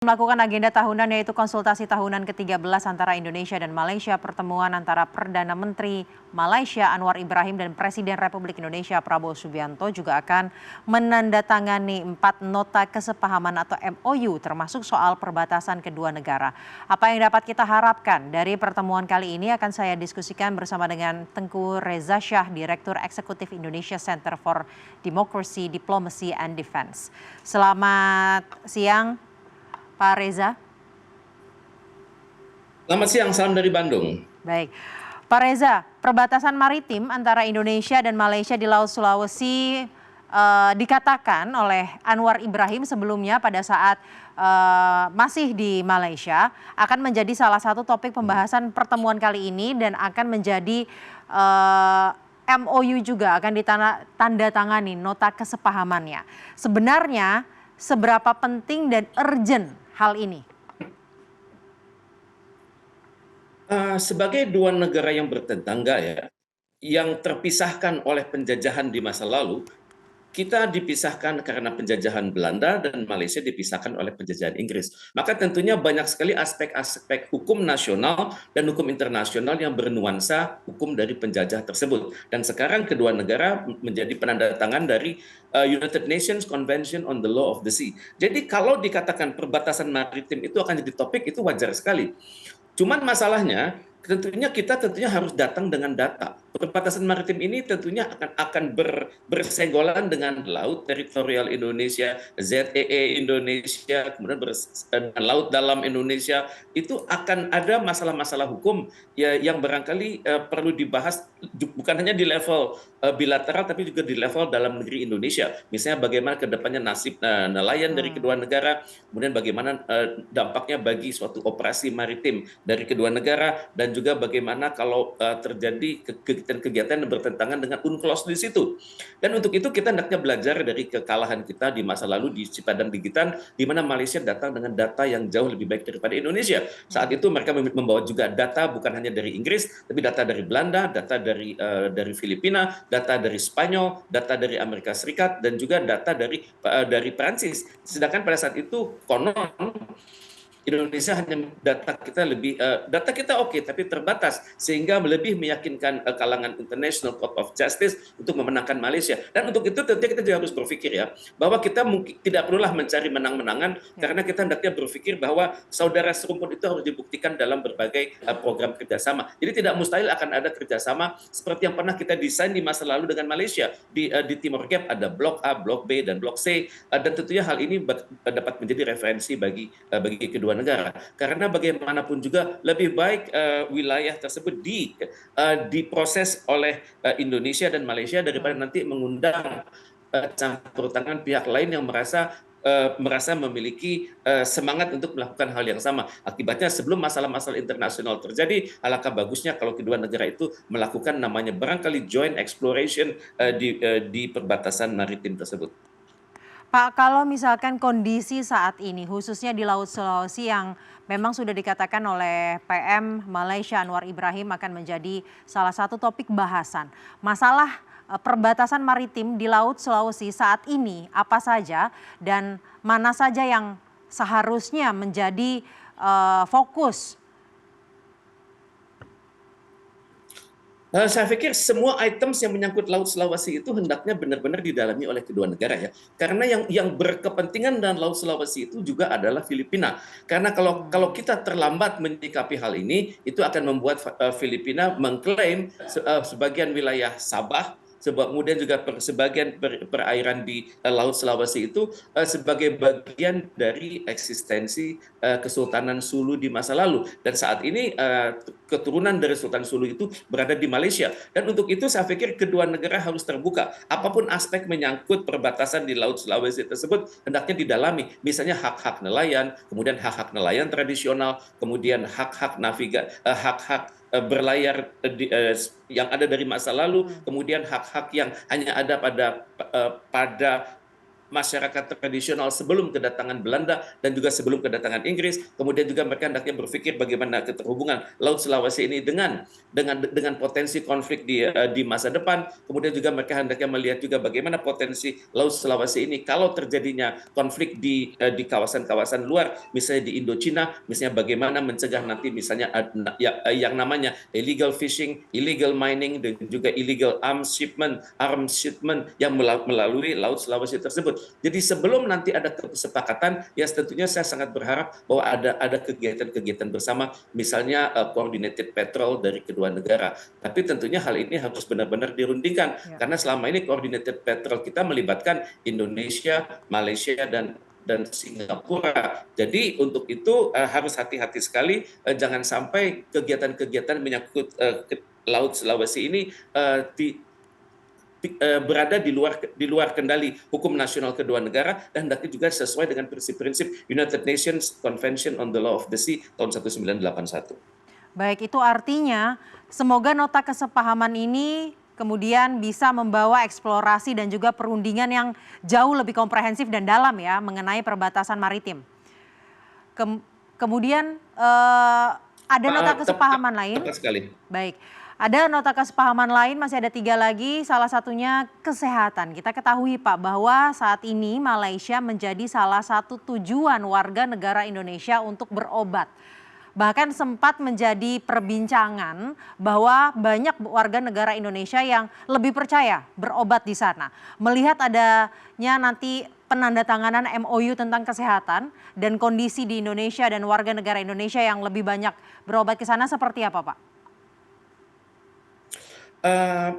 Melakukan agenda tahunan yaitu konsultasi tahunan ke-13 antara Indonesia dan Malaysia. Pertemuan antara Perdana Menteri Malaysia Anwar Ibrahim dan Presiden Republik Indonesia Prabowo Subianto juga akan menandatangani 4 nota kesepahaman atau MOU termasuk soal perbatasan kedua negara. Apa yang dapat kita harapkan dari pertemuan kali ini akan saya diskusikan bersama dengan Tengku Reza Shah, Direktur Eksekutif Indonesia Center for Democracy, Diplomacy and Defense. Selamat siang, Pak Reza. Selamat siang, salam dari Bandung. Baik, Pak Reza, perbatasan maritim antara Indonesia dan Malaysia di Laut Sulawesi dikatakan oleh Anwar Ibrahim sebelumnya pada saat masih di Malaysia akan menjadi salah satu topik pembahasan pertemuan kali ini dan akan menjadi MOU juga akan ditandatangani nota kesepahamannya. Sebenarnya seberapa penting dan urgent hal ini? Sebagai dua negara yang bertetangga ya, yang terpisahkan oleh penjajahan di masa lalu, kita dipisahkan karena penjajahan Belanda dan Malaysia dipisahkan oleh penjajahan Inggris. Maka tentunya banyak sekali aspek-aspek hukum nasional dan hukum internasional yang bernuansa hukum dari penjajah tersebut. Dan sekarang kedua negara menjadi penandatangan dari United Nations Convention on the Law of the Sea. Jadi kalau dikatakan perbatasan maritim itu akan jadi topik, itu wajar sekali. Cuman masalahnya tentunya harus datang dengan data. Perbatasan maritim ini tentunya akan bersenggolan dengan laut teritorial Indonesia, ZEE Indonesia, kemudian dengan laut dalam Indonesia. Itu akan ada masalah-masalah hukum ya, yang barangkali perlu dibahas bukan hanya di level bilateral tapi juga di level dalam negeri Indonesia. Misalnya bagaimana kedepannya nasib nelayan dari kedua negara, kemudian bagaimana dampaknya bagi suatu operasi maritim dari kedua negara, dan juga bagaimana kalau terjadi kegiatan-kegiatan yang bertentangan dengan UNCLOS di situ. Dan untuk itu kita hendaknya belajar dari kekalahan kita di masa lalu di Cipadang Gigitan, di mana Malaysia datang dengan data yang jauh lebih baik daripada Indonesia. Saat itu mereka membawa juga data bukan hanya dari Inggris, tapi data dari Belanda, data dari Filipina, data dari Spanyol, data dari Amerika Serikat, dan juga data dari Perancis. Sedangkan pada saat itu konon Indonesia hanya data kita oke, tapi terbatas sehingga lebih meyakinkan kalangan International Court of Justice untuk memenangkan Malaysia. Dan untuk itu tentunya kita juga harus berpikir ya bahwa kita mungkin tidak perlulah mencari menang-menangan, karena kita hendaknya berpikir bahwa saudara serumpun itu harus dibuktikan dalam berbagai program kerjasama. Jadi tidak mustahil akan ada kerjasama seperti yang pernah kita desain di masa lalu dengan Malaysia. Di Timor Gap ada Blok A, Blok B, dan Blok C, dan tentunya hal ini dapat menjadi referensi bagi kedua negara, karena bagaimanapun juga lebih baik wilayah tersebut diproses oleh Indonesia dan Malaysia daripada nanti mengundang campur tangan pihak lain yang merasa memiliki semangat untuk melakukan hal yang sama. Akibatnya sebelum masalah-masalah internasional terjadi, alangkah bagusnya kalau kedua negara itu melakukan namanya barangkali joint exploration di perbatasan maritim tersebut. Pak, kalau misalkan kondisi saat ini, khususnya di Laut Sulawesi yang memang sudah dikatakan oleh PM Malaysia Anwar Ibrahim akan menjadi salah satu topik bahasan. Masalah perbatasan maritim di Laut Sulawesi saat ini apa saja dan mana saja yang seharusnya menjadi fokus? Saya pikir semua items yang menyangkut Laut Sulawesi itu hendaknya benar-benar didalami oleh kedua negara ya. Karena yang berkepentingan dengan Laut Sulawesi itu juga adalah Filipina. Karena kalau kita terlambat menyikapi hal ini, itu akan membuat Filipina mengklaim sebagian wilayah Sabah, kemudian juga sebagian perairan di Laut Sulawesi itu sebagai bagian dari eksistensi Kesultanan Sulu di masa lalu. Dan saat ini keturunan dari Sultan Sulu itu berada di Malaysia. Dan untuk itu saya pikir kedua negara harus terbuka. Apapun aspek menyangkut perbatasan di Laut Sulawesi tersebut hendaknya didalami. Misalnya hak-hak nelayan, kemudian hak-hak nelayan tradisional, kemudian hak-hak hak-hak berlayar yang ada dari masa lalu, kemudian hak-hak yang hanya ada pada masyarakat tradisional sebelum kedatangan Belanda dan juga sebelum kedatangan Inggris. Kemudian juga mereka hendaknya berpikir bagaimana keterhubungan Laut Sulawesi ini dengan potensi konflik di masa depan. Kemudian juga mereka hendaknya melihat juga bagaimana potensi Laut Sulawesi ini kalau terjadinya konflik di kawasan-kawasan luar, misalnya di Indochina, misalnya bagaimana mencegah nanti misalnya yang namanya illegal fishing, illegal mining, dan juga illegal arms shipment yang melalui Laut Sulawesi tersebut. Jadi sebelum nanti ada kesepakatan, ya tentunya saya sangat berharap bahwa ada kegiatan-kegiatan bersama, misalnya coordinated patrol dari kedua negara. Tapi tentunya hal ini harus benar-benar dirundingkan, karena selama ini coordinated patrol kita melibatkan Indonesia, Malaysia, dan Singapura. Jadi untuk itu harus hati-hati sekali, jangan sampai kegiatan-kegiatan menyangkut Laut Sulawesi ini berada di luar kendali hukum nasional kedua negara, dan hendaknya juga sesuai dengan prinsip-prinsip United Nations Convention on the Law of the Sea tahun 1981. Baik, itu artinya semoga nota kesepahaman ini kemudian bisa membawa eksplorasi dan juga perundingan yang jauh lebih komprehensif dan dalam ya mengenai perbatasan maritim. Kemudian ada nota kesepahaman lain. Tepat sekali. Baik. Ada nota kesepahaman lain, masih ada 3 lagi, salah satunya kesehatan. Kita ketahui Pak bahwa saat ini Malaysia menjadi salah satu tujuan warga negara Indonesia untuk berobat. Bahkan sempat menjadi perbincangan bahwa banyak warga negara Indonesia yang lebih percaya berobat di sana. Melihat adanya nanti penandatanganan MOU tentang kesehatan dan kondisi di Indonesia dan warga negara Indonesia yang lebih banyak berobat ke sana, seperti apa Pak?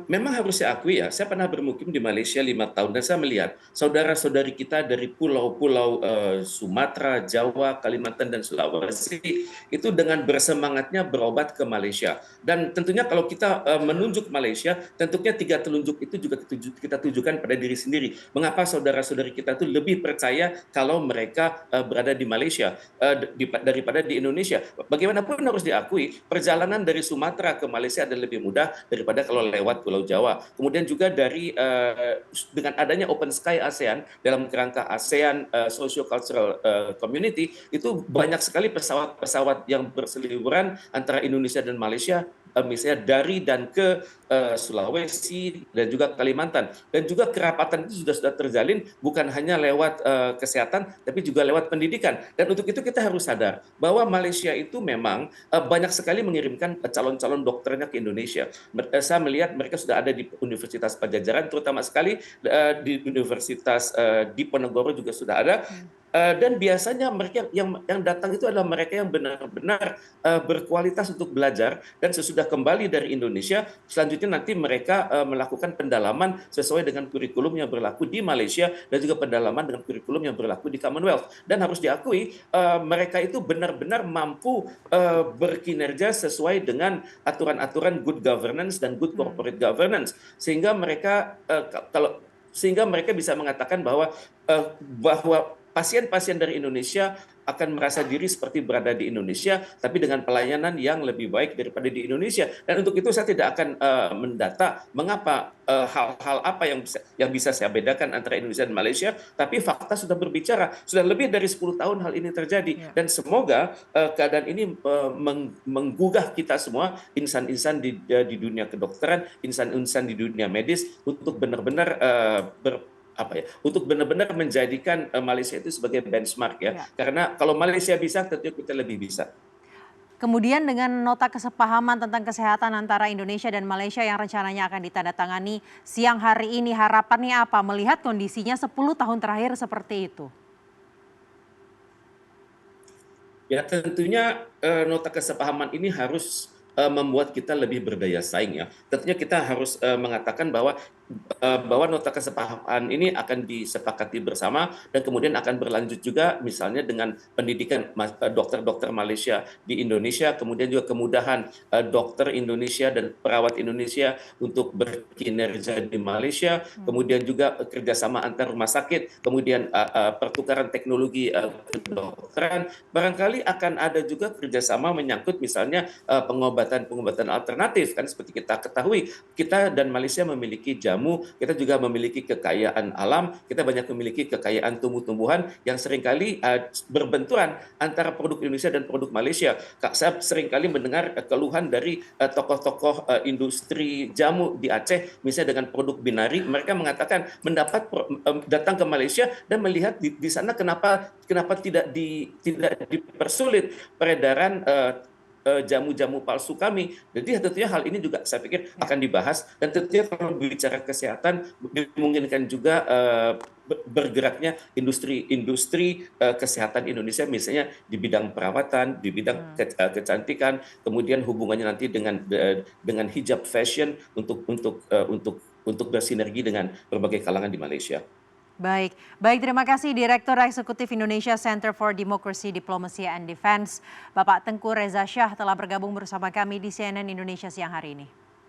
Memang harus saya akui ya, saya pernah bermukim di Malaysia 5 tahun dan saya melihat saudara-saudari kita dari pulau-pulau Sumatera, Jawa, Kalimantan, dan Sulawesi itu dengan bersemangatnya berobat ke Malaysia. Dan tentunya kalau kita menunjuk Malaysia, tentunya 3 telunjuk itu juga kita tujukan pada diri sendiri. Mengapa saudara-saudari kita itu lebih percaya kalau mereka berada di Malaysia daripada di Indonesia? Bagaimanapun harus diakui, perjalanan dari Sumatera ke Malaysia adalah lebih mudah daripada kalau lewat Pulau Jawa. Kemudian juga dengan adanya Open Sky ASEAN dalam kerangka ASEAN Socio-Cultural Community, itu banyak sekali pesawat-pesawat yang berseliweran antara Indonesia dan Malaysia, misalnya dari dan ke Sulawesi dan juga Kalimantan. Dan juga kerapatan itu sudah terjalin bukan hanya lewat kesehatan, tapi juga lewat pendidikan. Dan untuk itu kita harus sadar bahwa Malaysia itu memang banyak sekali mengirimkan calon-calon dokternya ke Indonesia. Saya melihat mereka sudah ada di Universitas Padjadjaran, terutama sekali di Universitas Diponegoro juga sudah ada. Dan biasanya mereka yang datang itu adalah mereka yang benar-benar berkualitas untuk belajar, dan sesudah kembali dari Indonesia, selanjutnya nanti mereka melakukan pendalaman sesuai dengan kurikulum yang berlaku di Malaysia dan juga pendalaman dengan kurikulum yang berlaku di Commonwealth. Dan harus diakui mereka itu benar-benar mampu berkinerja sesuai dengan aturan-aturan good governance dan good corporate governance, sehingga mereka bisa mengatakan bahwa pasien-pasien dari Indonesia akan merasa diri seperti berada di Indonesia, tapi dengan pelayanan yang lebih baik daripada di Indonesia. Dan untuk itu saya tidak akan mendata mengapa hal-hal apa yang bisa saya bedakan antara Indonesia dan Malaysia, tapi fakta sudah berbicara. Sudah lebih dari 10 tahun hal ini terjadi. Dan semoga keadaan ini menggugah kita semua, insan-insan di dunia kedokteran, insan-insan di dunia medis, untuk benar-benar untuk benar-benar menjadikan Malaysia itu sebagai benchmark ya. Karena kalau Malaysia bisa, tentu kita lebih bisa. Kemudian dengan nota kesepahaman tentang kesehatan antara Indonesia dan Malaysia yang rencananya akan ditandatangani siang hari ini, harapannya apa melihat kondisinya 10 tahun terakhir seperti itu? Ya tentunya nota kesepahaman ini harus membuat kita lebih berdaya saing ya. Tentunya kita harus mengatakan bahwa nota kesepahaman ini akan disepakati bersama dan kemudian akan berlanjut juga misalnya dengan pendidikan dokter-dokter Malaysia di Indonesia, kemudian juga kemudahan dokter Indonesia dan perawat Indonesia untuk berkinerja di Malaysia, kemudian juga kerjasama antar rumah sakit, kemudian pertukaran teknologi kedokteran. Barangkali akan ada juga kerjasama menyangkut misalnya pengobatan alternatif, kan seperti kita ketahui kita dan Malaysia memiliki jamu jamu, kita juga memiliki kekayaan alam, kita banyak memiliki kekayaan tumbuh-tumbuhan yang seringkali berbenturan antara produk Indonesia dan produk Malaysia. Kak, saya seringkali mendengar keluhan dari tokoh-tokoh industri jamu di Aceh, misalnya dengan produk Binari, mereka mengatakan datang ke Malaysia dan melihat di sana kenapa tidak dipersulit peredaran jamu-jamu palsu kami. Jadi tentunya hal ini juga saya pikir akan dibahas, dan tentunya kalau bicara kesehatan dimungkinkan juga bergeraknya industri kesehatan Indonesia, misalnya di bidang perawatan, di bidang kecantikan, kemudian hubungannya nanti dengan hijab fashion untuk bersinergi dengan berbagai kalangan di Malaysia. Baik, baik, terima kasih Direktur Eksekutif Indonesia Center for Democracy, Diplomacy and Defense, Bapak Tengku Reza Shah telah bergabung bersama kami di CNN Indonesia siang hari ini.